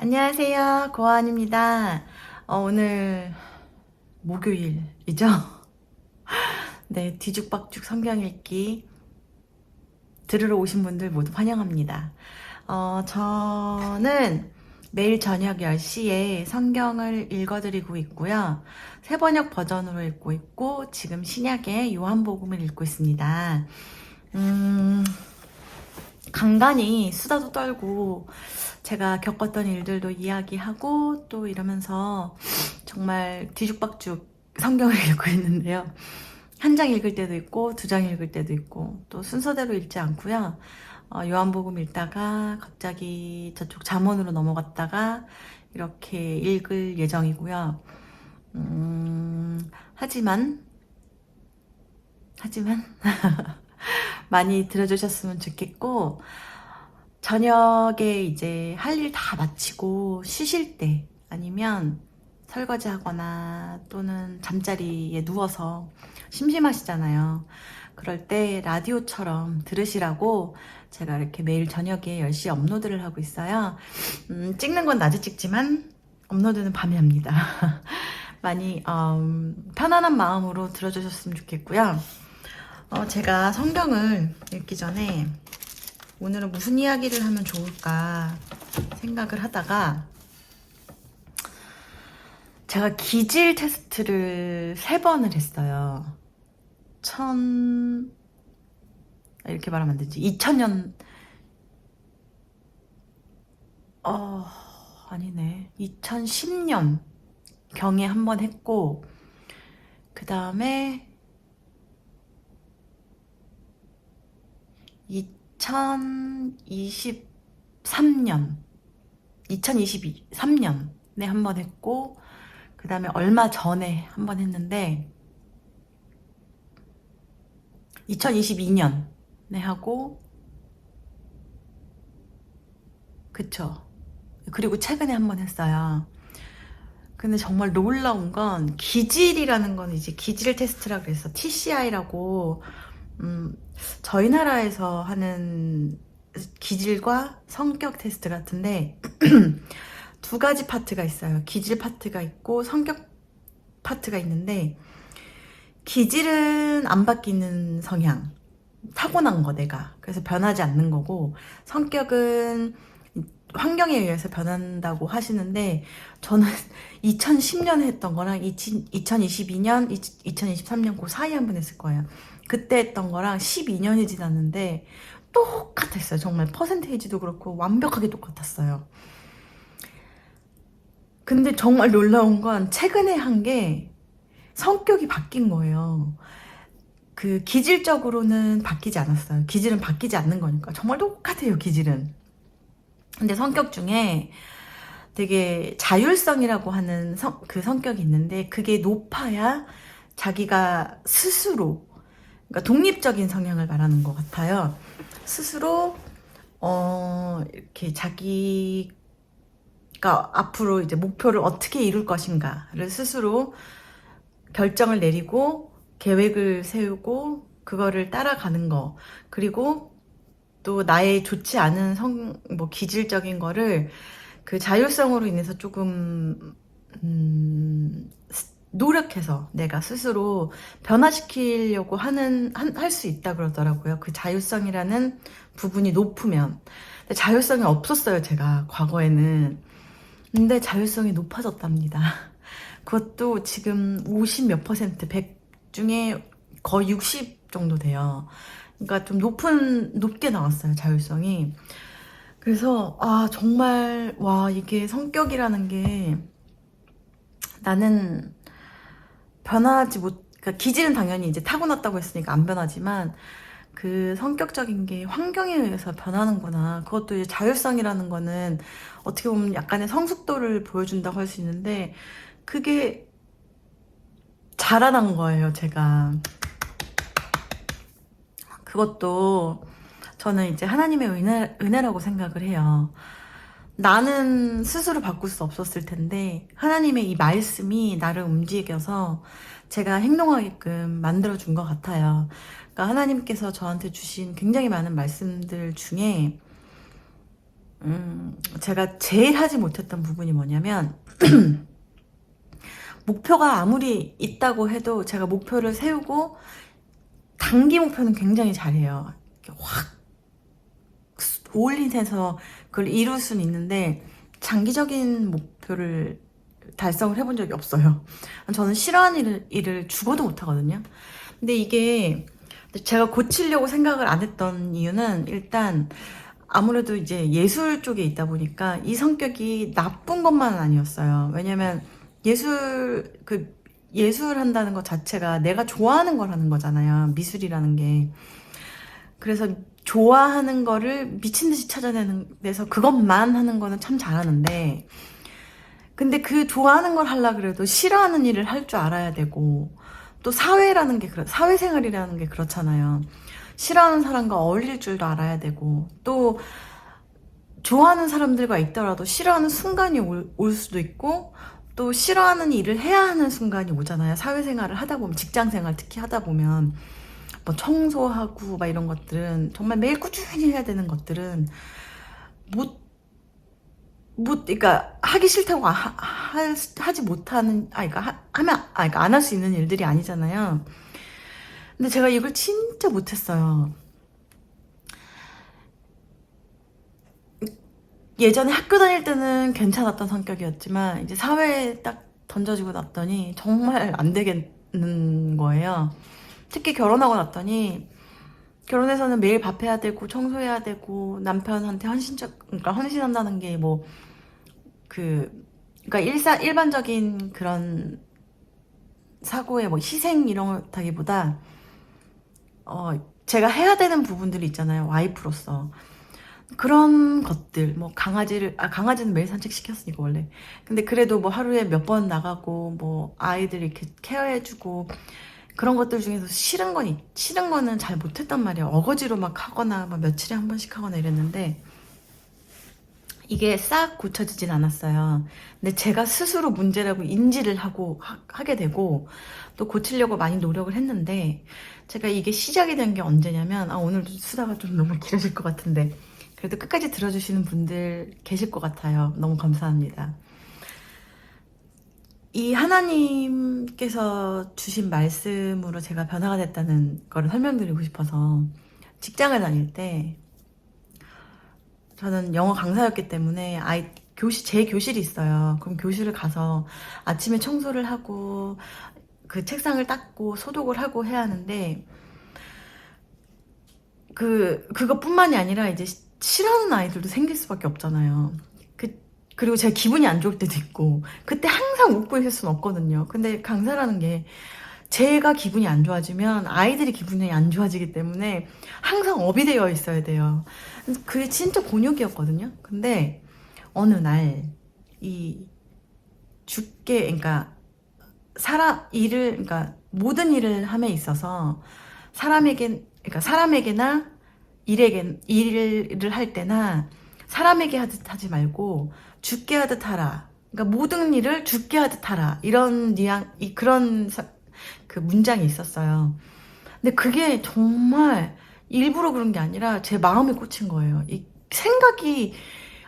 안녕하세요. 고아원입니다. 오늘 목요일이죠? 네, 뒤죽박죽 성경 읽기 들으러 오신 분들 모두 환영합니다. 저는 매일 저녁 10시에 성경을 읽어드리고 있고요. 새번역 버전으로 읽고 있고 지금 신약의 요한복음을 읽고 있습니다. 간간히 수다도 떨고 제가 겪었던 일들도 이야기하고 또 이러면서 정말 뒤죽박죽 성경을 읽고 있는데요. 한 장 읽을 때도 있고 두 장 읽을 때도 있고 또 순서대로 읽지 않고요. 요한복음 읽다가 갑자기 저쪽 잠언으로 넘어갔다가 이렇게 읽을 예정이고요. 하지만 많이 들어주셨으면 좋겠고, 저녁에 이제 할 일 다 마치고 쉬실 때 아니면 설거지 하거나 또는 잠자리에 누워서 심심하시잖아요. 그럴 때 라디오처럼 들으시라고 제가 이렇게 매일 저녁에 10시에 업로드를 하고 있어요. 찍는 건 낮에 찍지만 업로드는 밤에 합니다. 많이 편안한 마음으로 들어주셨으면 좋겠고요. 제가 성경을 읽기 전에 오늘은 무슨 이야기를 하면 좋을까 생각을 하다가 제가 기질 테스트를 3번을 했어요. 이렇게 말하면 안 되지. 2000년, 아니네. 2010년 경에 한 번 했고, 그 다음에 2023년에 한 번 했고, 그 다음에 얼마 전에 한 번 했는데, 2022년에 하고, 그쵸. 그리고 최근에 한 번 했어요. 근데 정말 놀라운 건 기질이라는 건 이제 기질 테스트라고 해서 TCI라고 저희 나라에서 하는 기질과 성격 테스트 같은데 두 가지 파트가 있어요. 기질 파트가 있고 성격 파트가 있는데 기질은 안 바뀌는 성향, 타고난 거 내가. 그래서 변하지 않는 거고 성격은 환경에 의해서 변한다고 하시는데 저는 2010년에 했던 거랑 2022년, 2023년 그 사이에 한 번 했을 거예요. 그때 했던 거랑 12년이 지났는데 똑같았어요. 정말 퍼센테이지도 그렇고 완벽하게 똑같았어요. 근데 정말 놀라운 건 최근에 한 게 성격이 바뀐 거예요. 그 기질적으로는 바뀌지 않았어요. 기질은 바뀌지 않는 거니까. 정말 똑같아요, 기질은. 근데 성격 중에 되게 자율성이라고 하는 그 성격이 있는데 그게 높아야 자기가 스스로, 그러니까 독립적인 성향을 말하는 것 같아요. 스스로 이렇게 자기가 앞으로 이제 목표를 어떻게 이룰 것인가를 스스로 결정을 내리고 계획을 세우고 그거를 따라가는 거. 그리고 또 나의 좋지 않은 기질적인 거를 그 자율성으로 인해서 조금 노력해서 내가 스스로 변화시키려고 할 수 있다 그러더라고요. 그 자율성이라는 부분이 높으면. 근데 자율성이 없었어요, 제가 과거에는. 근데 자율성이 높아졌답니다. 그것도 지금 50 몇 퍼센트, 100 중에 거의 60 정도 돼요. 그러니까 좀 높게 나왔어요, 자율성이. 그래서, 정말, 와, 이게 성격이라는 게 나는 그러니까 기질은 당연히 이제 타고났다고 했으니까 안 변하지만 그 성격적인 게 환경에 의해서 변하는구나. 그것도 이제 자율성이라는 거는 어떻게 보면 약간의 성숙도를 보여준다고 할 수 있는데 그게 자라난 거예요, 제가. 그것도 저는 이제 하나님의 은혜라고 생각을 해요. 나는 스스로 바꿀 수 없었을 텐데 하나님의 이 말씀이 나를 움직여서 제가 행동하게끔 만들어준 것 같아요. 그러니까 하나님께서 저한테 주신 굉장히 많은 말씀들 중에 제가 제일 하지 못했던 부분이 뭐냐면 목표가 아무리 있다고 해도 제가 목표를 세우고 단기 목표는 굉장히 잘해요. 이렇게 확 올인해서 그걸 이룰 수는 있는데 장기적인 목표를 달성을 해본 적이 없어요. 저는 싫어하는 일을 죽어도 못하거든요. 근데 이게 제가 고치려고 생각을 안 했던 이유는 일단 아무래도 이제 예술 쪽에 있다 보니까 이 성격이 나쁜 것만은 아니었어요. 왜냐면 예술 한다는 것 자체가 내가 좋아하는 걸 하는 거잖아요. 미술이라는 게. 그래서 좋아하는 거를 미친 듯이 찾아내서 그것만 하는 거는 참 잘하는데, 근데 그 좋아하는 걸 하려고 그래도 싫어하는 일을 할 줄 알아야 되고, 또 사회생활이라는 게 그렇잖아요. 싫어하는 사람과 어울릴 줄도 알아야 되고, 또 좋아하는 사람들과 있더라도 싫어하는 순간이 올 수도 있고, 또 싫어하는 일을 해야 하는 순간이 오잖아요. 사회생활을 하다 보면, 직장생활 특히 하다 보면 뭐 청소하고 막 이런 것들은 정말 매일 꾸준히 해야 되는 것들은 그러니까 하기 싫다고 하지 못하는, 그러니까 안 할 수 있는 일들이 아니잖아요. 근데 제가 이걸 진짜 못했어요. 예전에 학교 다닐 때는 괜찮았던 성격이었지만 이제 사회에 딱 던져지고 났더니 정말 안 되겠는 거예요. 특히 결혼하고 났더니 결혼해서는 매일 밥해야 되고 청소해야 되고 남편한테 그러니까 헌신한다는 게 뭐 그러니까 일반적인 그런 사고의 뭐 희생 이런 거다기보다 제가 해야 되는 부분들이 있잖아요. 와이프로서. 그런 것들, 뭐 강아지는 매일 산책시켰으니까 원래. 근데 그래도 뭐 하루에 몇 번 나가고 뭐 아이들 이렇게 케어해주고 그런 것들 중에서 싫은 거는 잘 못했단 말이에요. 어거지로 막 하거나 막 며칠에 한 번씩 하거나 이랬는데 이게 싹 고쳐지진 않았어요. 근데 제가 스스로 문제라고 인지를 하게 되고 또 고치려고 많이 노력을 했는데 제가 이게 시작이 된 게 언제냐면 오늘도 수다가 좀 너무 길어질 것 같은데 그래도 끝까지 들어주시는 분들 계실 것 같아요. 너무 감사합니다. 이 하나님께서 주신 말씀으로 제가 변화가 됐다는 거를 설명드리고 싶어서 직장을 다닐 때 저는 영어 강사였기 때문에 제 교실이 있어요. 그럼 교실을 가서 아침에 청소를 하고 그 책상을 닦고 소독을 하고 해야 하는데 그것뿐만이 아니라 이제 싫어하는 아이들도 생길 수밖에 없잖아요. 그리고 제가 기분이 안 좋을 때도 있고 그때 항상 웃고 있을 수는 없거든요. 근데 강사라는 게 제가 기분이 안 좋아지면 아이들이 기분이 안 좋아지기 때문에 항상 업이 되어 있어야 돼요. 그게 진짜 곤욕이었거든요. 근데 어느 날 그러니까 그러니까 모든 일을 함에 있어서 사람에게나 일을 할 때나 사람에게 하듯 하지 말고 죽게 하듯 하라. 그러니까 모든 일을 죽게 하듯 하라. 그런 그 문장이 있었어요. 근데 그게 정말 일부러 그런 게 아니라 제 마음에 꽂힌 거예요. 이 생각이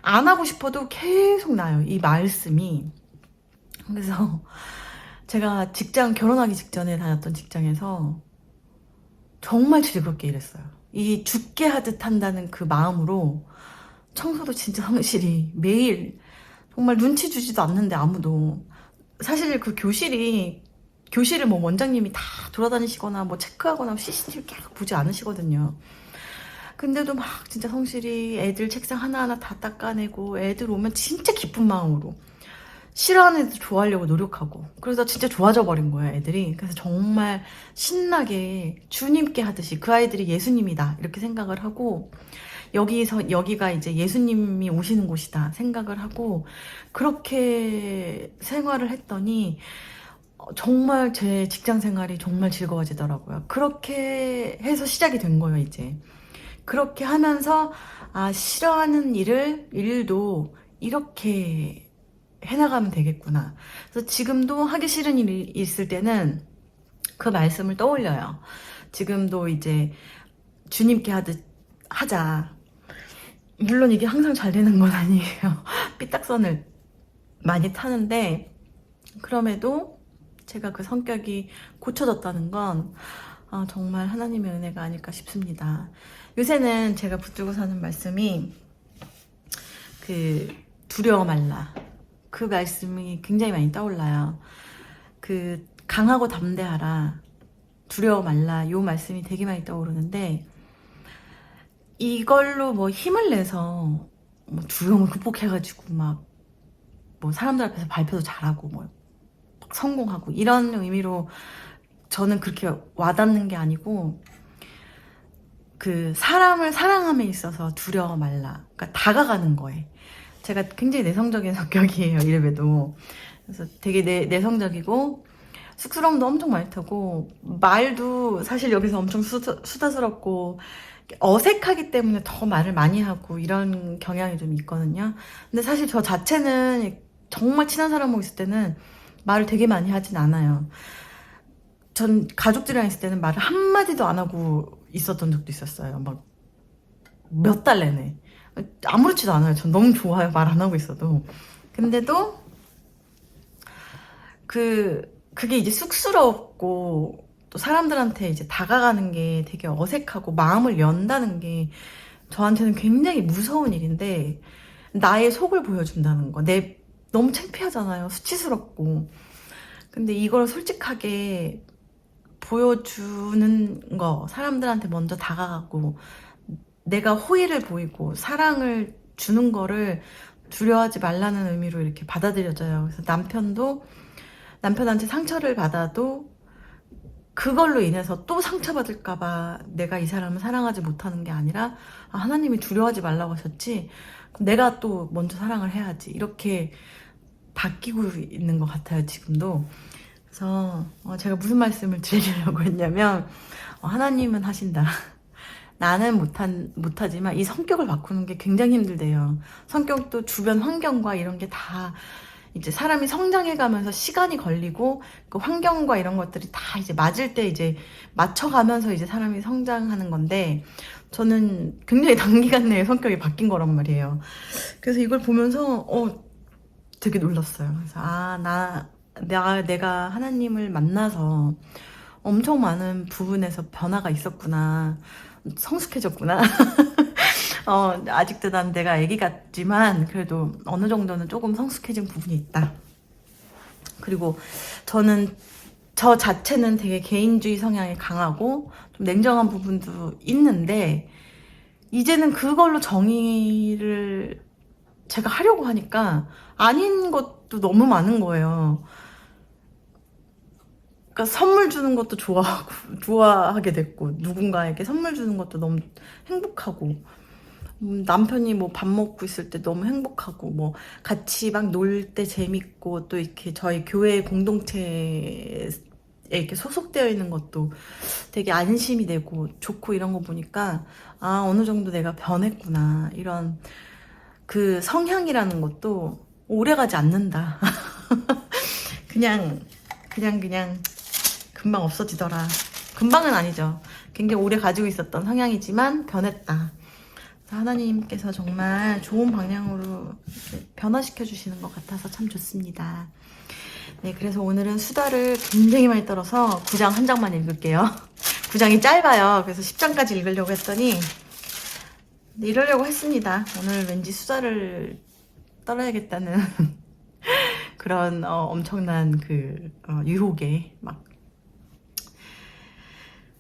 안 하고 싶어도 계속 나요. 이 말씀이. 그래서 제가 결혼하기 직전에 다녔던 직장에서 정말 즐겁게 일했어요. 이 죽게 하듯 한다는 그 마음으로 청소도 진짜 성실히 매일 정말 눈치 주지도 않는데 아무도 사실 그 교실을 뭐 원장님이 다 돌아다니시거나 뭐 체크하거나 CCTV 계속 보지 않으시거든요. 근데도 막 진짜 성실히 애들 책상 하나하나 다 닦아내고 애들 오면 진짜 기쁜 마음으로 싫어하는 애들 좋아하려고 노력하고 그래서 진짜 좋아져 버린 거예요 애들이. 그래서 정말 신나게 주님께 하듯이 그 아이들이 예수님이다 이렇게 생각을 하고 여기가 이제 예수님이 오시는 곳이다 생각을 하고 그렇게 생활을 했더니 정말 제 직장 생활이 정말 즐거워지더라고요. 그렇게 해서 시작이 된 거예요 이제. 그렇게 하면서 싫어하는 일도 이렇게 해나가면 되겠구나. 그래서 지금도 하기 싫은 일이 있을 때는 그 말씀을 떠올려요. 지금도 이제 주님께 하듯 하자. 물론 이게 항상 잘 되는 건 아니에요. 삐딱선을 많이 타는데, 그럼에도 제가 그 성격이 고쳐졌다는 건 정말 하나님의 은혜가 아닐까 싶습니다. 요새는 제가 붙들고 사는 말씀이 그 두려워 말라, 그 말씀이 굉장히 많이 떠올라요. 그 강하고 담대하라, 두려워 말라, 요 말씀이 되게 많이 떠오르는데, 이걸로 뭐 힘을 내서 뭐 두려움을 극복해가지고 막 뭐 사람들 앞에서 발표도 잘하고 뭐 성공하고 이런 의미로 저는 그렇게 와닿는 게 아니고, 그 사람을 사랑함에 있어서 두려워 말라, 그러니까 다가가는 거에. 제가 굉장히 내성적인 성격이에요, 이래봬도. 그래서 되게 내성적이고 쑥스러움도 엄청 많이 타고, 말도 사실 여기서 엄청 수다스럽고 어색하기 때문에 더 말을 많이 하고 이런 경향이 좀 있거든요. 근데 사실 저 자체는 정말 친한 사람하고 있을 때는 말을 되게 많이 하진 않아요. 전 가족들이랑 있을 때는 말을 한마디도 안 하고 있었던 적도 있었어요. 막 몇 달 내내. 아무렇지도 않아요. 전 너무 좋아요, 말 안 하고 있어도. 근데도 그게 이제 쑥스럽고 또 사람들한테 이제 다가가는 게 되게 어색하고 마음을 연다는 게 저한테는 굉장히 무서운 일인데, 나의 속을 보여준다는 거. 너무 창피하잖아요. 수치스럽고. 근데 이걸 솔직하게 보여주는 거, 사람들한테 먼저 다가가고 내가 호의를 보이고 사랑을 주는 거를 두려워하지 말라는 의미로 이렇게 받아들여져요. 그래서 남편한테 상처를 받아도 그걸로 인해서 또 상처받을까봐 내가 이 사람을 사랑하지 못하는 게 아니라, 하나님이 두려워하지 말라고 하셨지, 그럼 내가 또 먼저 사랑을 해야지, 이렇게 바뀌고 있는 것 같아요, 지금도. 그래서 제가 무슨 말씀을 드리려고 했냐면, 하나님은 하신다. 나는 못하지만 이 성격을 바꾸는 게 굉장히 힘들대요. 성격도 주변 환경과 이런 게 다 이제 사람이 성장해가면서 시간이 걸리고, 그 환경과 이런 것들이 다 이제 맞을 때 이제 맞춰가면서 이제 사람이 성장하는 건데, 저는 굉장히 단기간 내에 성격이 바뀐 거란 말이에요. 그래서 이걸 보면서 되게 놀랐어요. 그래서 내가 하나님을 만나서 엄청 많은 부분에서 변화가 있었구나, 성숙해졌구나. 아직도 난 내가 애기 같지만 그래도 어느 정도는 조금 성숙해진 부분이 있다. 그리고 저는 저 자체는 되게 개인주의 성향이 강하고 좀 냉정한 부분도 있는데, 이제는 그걸로 정의를 제가 하려고 하니까 아닌 것도 너무 많은 거예요. 그러니까 선물 주는 것도 좋아하게 됐고, 누군가에게 선물 주는 것도 너무 행복하고, 남편이 뭐 밥 먹고 있을 때 너무 행복하고, 뭐 같이 막 놀 때 재밌고, 또 이렇게 저희 교회 공동체에 이렇게 소속되어 있는 것도 되게 안심이 되고 좋고, 이런 거 보니까 어느 정도 내가 변했구나, 이런 그 성향이라는 것도 오래가지 않는다. 그냥 금방 없어지더라. 금방은 아니죠. 굉장히 오래 가지고 있었던 성향이지만 변했다. 하나님께서 정말 좋은 방향으로 변화시켜 주시는 것 같아서 참 좋습니다. 네, 그래서 오늘은 수다를 굉장히 많이 떨어서 9장 한 장만 읽을게요. 9장이 짧아요. 그래서 10장까지 읽으려고 했더니, 네, 이러려고 했습니다. 오늘 왠지 수다를 떨어야겠다는 그런 엄청난 유혹에 막.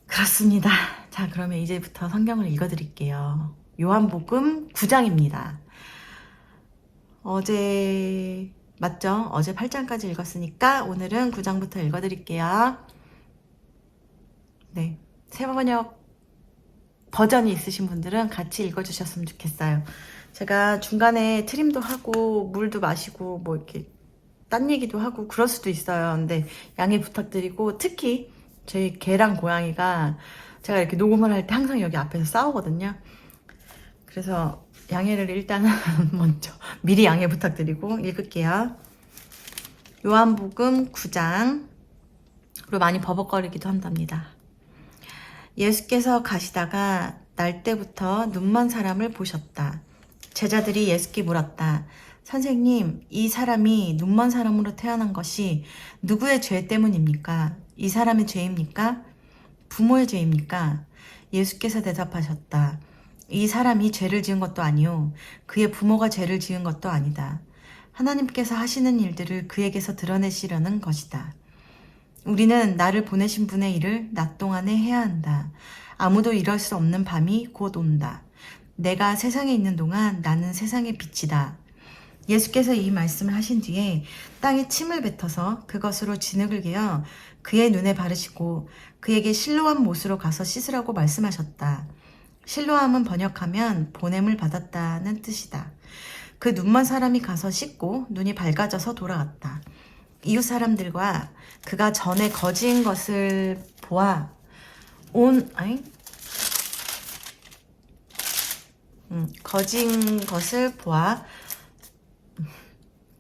그렇습니다. 자, 그러면 이제부터 성경을 읽어드릴게요. 요한복음 9장입니다. 어제 맞죠? 어제 8장까지 읽었으니까 오늘은 9장부터 읽어드릴게요. 네, 새번역 버전이 있으신 분들은 같이 읽어주셨으면 좋겠어요. 제가 중간에 트림도 하고 물도 마시고 뭐 이렇게 딴 얘기도 하고 그럴 수도 있어요. 근데 양해 부탁드리고, 특히 저희 개랑 고양이가 제가 이렇게 녹음을 할 때 항상 여기 앞에서 싸우거든요. 그래서 양해를 일단은 먼저 미리 양해 부탁드리고 읽을게요. 요한복음 9장. 그리고 많이 버벅거리기도 한답니다. 예수께서 가시다가 날 때부터 눈먼 사람을 보셨다. 제자들이 예수께 물었다. 선생님, 이 사람이 눈먼 사람으로 태어난 것이 누구의 죄 때문입니까? 이 사람의 죄입니까? 부모의 죄입니까? 예수께서 대답하셨다. 이 사람이 죄를 지은 것도 아니요. 그의 부모가 죄를 지은 것도 아니다. 하나님께서 하시는 일들을 그에게서 드러내시려는 것이다. 우리는 나를 보내신 분의 일을 낮 동안에 해야 한다. 아무도 이럴 수 없는 밤이 곧 온다. 내가 세상에 있는 동안 나는 세상의 빛이다. 예수께서 이 말씀을 하신 뒤에 땅에 침을 뱉어서 그것으로 진흙을 개어 그의 눈에 바르시고 그에게 실로암 못으로 가서 씻으라고 말씀하셨다. 실로암은 번역하면 보냄을 받았다는 뜻이다. 그 눈먼 사람이 가서 씻고 눈이 밝아져서 돌아왔다. 이웃 사람들과 그가 전에 거진 것을 보아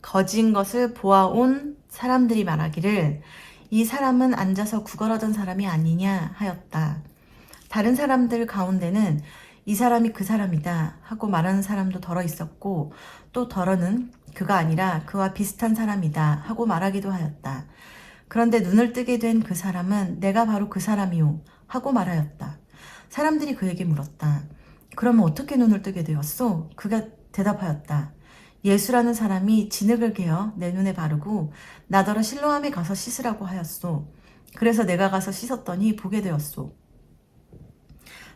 거진 것을 보아온 사람들이 말하기를 이 사람은 앉아서 구걸하던 사람이 아니냐 하였다. 다른 사람들 가운데는 이 사람이 그 사람이다 하고 말하는 사람도 덜어 있었고 또 덜어는 그가 아니라 그와 비슷한 사람이다 하고 말하기도 하였다. 그런데 눈을 뜨게 된 그 사람은 내가 바로 그 사람이요 하고 말하였다. 사람들이 그에게 물었다. 그러면 어떻게 눈을 뜨게 되었소? 그가 대답하였다. 예수라는 사람이 진흙을 개어 내 눈에 바르고 나더러 실로암에 가서 씻으라고 하였소. 그래서 내가 가서 씻었더니 보게 되었소.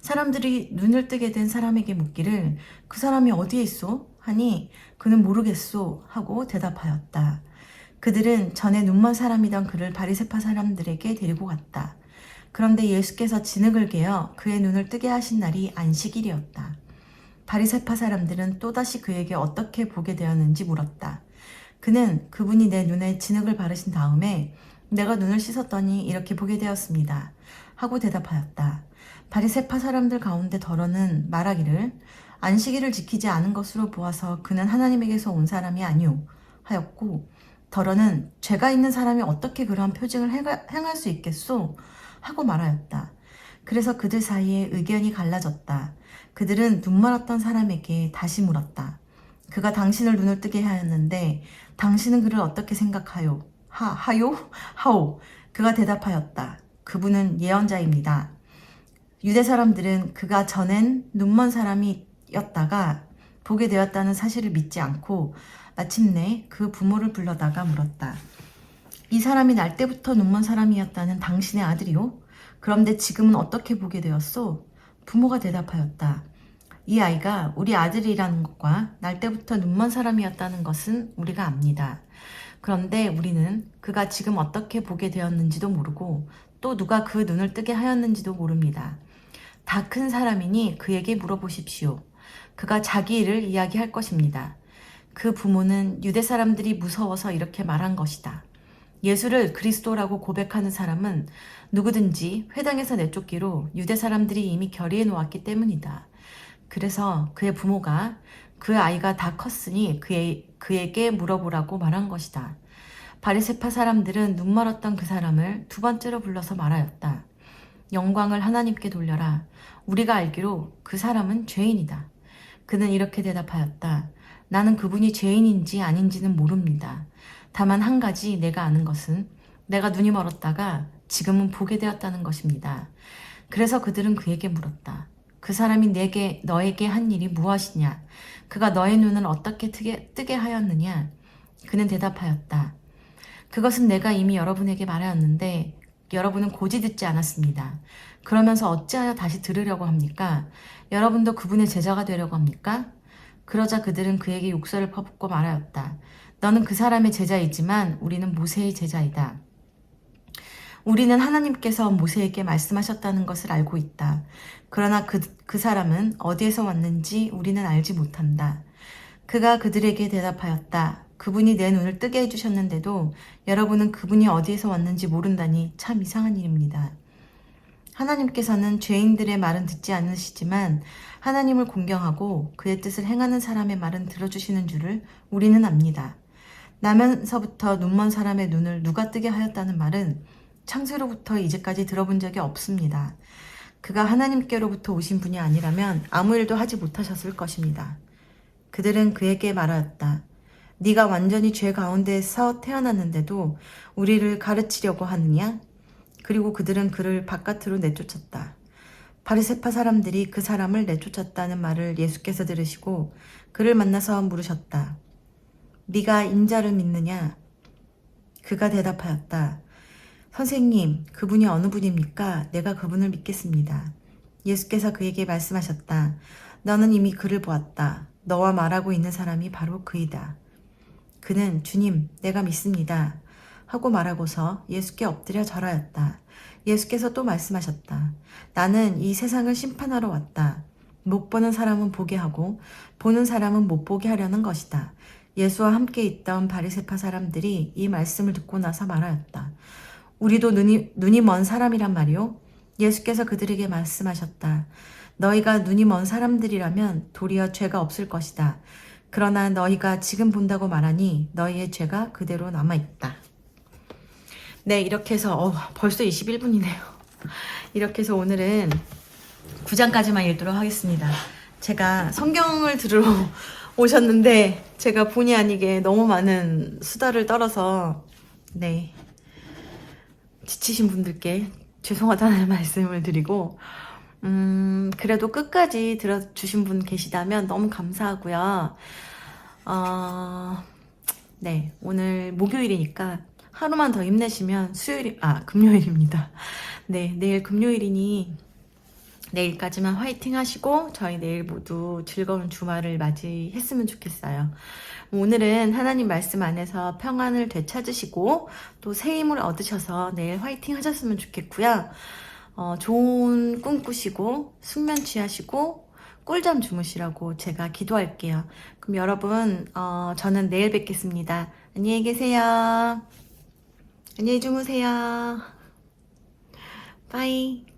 사람들이 눈을 뜨게 된 사람에게 묻기를 그 사람이 어디에 있소? 하니 그는 모르겠소 하고 대답하였다. 그들은 전에 눈먼 사람이던 그를 바리새파 사람들에게 데리고 갔다. 그런데 예수께서 진흙을 개어 그의 눈을 뜨게 하신 날이 안식일이었다. 바리새파 사람들은 또다시 그에게 어떻게 보게 되었는지 물었다. 그는 그분이 내 눈에 진흙을 바르신 다음에 내가 눈을 씻었더니 이렇게 보게 되었습니다. 하고 대답하였다. 바리새파 사람들 가운데 덜어는 말하기를 안식일을 지키지 않은 것으로 보아서 그는 하나님에게서 온 사람이 아니오 하였고 덜어는 죄가 있는 사람이 어떻게 그러한 표징을 행할 수 있겠소? 하고 말하였다. 그래서 그들 사이에 의견이 갈라졌다. 그들은 눈 멀었던 사람에게 다시 물었다. 그가 당신을 눈을 뜨게 하였는데 당신은 그를 어떻게 생각하요? 하오? 그가 대답하였다. 그분은 예언자입니다. 유대 사람들은 그가 전엔 눈먼 사람이었다가 보게 되었다는 사실을 믿지 않고 마침내 그 부모를 불러다가 물었다. 이 사람이 날 때부터 눈먼 사람이었다는 당신의 아들이요? 그런데 지금은 어떻게 보게 되었소? 부모가 대답하였다. 이 아이가 우리 아들이라는 것과 날 때부터 눈먼 사람이었다는 것은 우리가 압니다. 그런데 우리는 그가 지금 어떻게 보게 되었는지도 모르고 또 누가 그 눈을 뜨게 하였는지도 모릅니다. 다 큰 사람이니 그에게 물어보십시오. 그가 자기 일을 이야기할 것입니다. 그 부모는 유대 사람들이 무서워서 이렇게 말한 것이다. 예수를 그리스도라고 고백하는 사람은 누구든지 회당에서 내쫓기로 유대 사람들이 이미 결의해 놓았기 때문이다. 그래서 그의 부모가 그 아이가 다 컸으니 그에게 물어보라고 말한 것이다. 바리새파 사람들은 눈 멀었던 그 사람을 두 번째로 불러서 말하였다. 영광을 하나님께 돌려라. 우리가 알기로 그 사람은 죄인이다. 그는 이렇게 대답하였다. 나는 그분이 죄인인지 아닌지는 모릅니다. 다만 한 가지 내가 아는 것은 내가 눈이 멀었다가 지금은 보게 되었다는 것입니다. 그래서 그들은 그에게 물었다. 그 사람이 너에게 한 일이 무엇이냐? 그가 너의 눈을 어떻게 뜨게 하였느냐? 그는 대답하였다. 그것은 내가 이미 여러분에게 말하였는데 여러분은 고지 듣지 않았습니다. 그러면서 어찌하여 다시 들으려고 합니까? 여러분도 그분의 제자가 되려고 합니까? 그러자 그들은 그에게 욕설을 퍼붓고 말하였다. 너는 그 사람의 제자이지만 우리는 모세의 제자이다. 우리는 하나님께서 모세에게 말씀하셨다는 것을 알고 있다. 그러나 그 사람은 어디에서 왔는지 우리는 알지 못한다. 그가 그들에게 대답하였다. 그분이 내 눈을 뜨게 해주셨는데도 여러분은 그분이 어디에서 왔는지 모른다니 참 이상한 일입니다. 하나님께서는 죄인들의 말은 듣지 않으시지만 하나님을 공경하고 그의 뜻을 행하는 사람의 말은 들어주시는 줄을 우리는 압니다. 나면서부터 눈먼 사람의 눈을 누가 뜨게 하였다는 말은 창세로부터 이제까지 들어본 적이 없습니다. 그가 하나님께로부터 오신 분이 아니라면 아무 일도 하지 못하셨을 것입니다. 그들은 그에게 말하였다. 네가 완전히 죄 가운데서 태어났는데도 우리를 가르치려고 하느냐? 그리고 그들은 그를 바깥으로 내쫓았다. 바리새파 사람들이 그 사람을 내쫓았다는 말을 예수께서 들으시고 그를 만나서 물으셨다. 네가 인자를 믿느냐? 그가 대답하였다. 선생님, 그분이 어느 분입니까? 내가 그분을 믿겠습니다. 예수께서 그에게 말씀하셨다. 너는 이미 그를 보았다. 너와 말하고 있는 사람이 바로 그이다. 그는 주님, 내가 믿습니다. 하고 말하고서 예수께 엎드려 절하였다. 예수께서 또 말씀하셨다. 나는 이 세상을 심판하러 왔다. 못 보는 사람은 보게 하고 보는 사람은 못 보게 하려는 것이다. 예수와 함께 있던 바리새파 사람들이 이 말씀을 듣고 나서 말하였다. 우리도 눈이 먼 사람이란 말이오? 예수께서 그들에게 말씀하셨다. 너희가 눈이 먼 사람들이라면 도리어 죄가 없을 것이다. 그러나 너희가 지금 본다고 말하니 너희의 죄가 그대로 남아있다. 네, 이렇게 해서 벌써 21분이네요. 이렇게 해서 오늘은 9장까지만 읽도록 하겠습니다. 제가 성경을 들으러 오셨는데 제가 본의 아니게 너무 많은 수다를 떨어서 네, 지치신 분들께 죄송하다는 말씀을 드리고 그래도 끝까지 들어주신 분 계시다면 너무 감사하고요. 네, 오늘 목요일이니까 하루만 더 힘내시면 금요일입니다. 네, 내일 금요일이니 내일까지만 화이팅 하시고 저희 내일 모두 즐거운 주말을 맞이했으면 좋겠어요. 오늘은 하나님 말씀 안에서 평안을 되찾으시고 또 새 힘을 얻으셔서 내일 화이팅 하셨으면 좋겠고요. 좋은 꿈 꾸시고 숙면 취하시고 꿀잠 주무시라고 제가 기도할게요. 그럼 여러분 저는 내일 뵙겠습니다. 안녕히 계세요. 안녕히 주무세요. 빠이.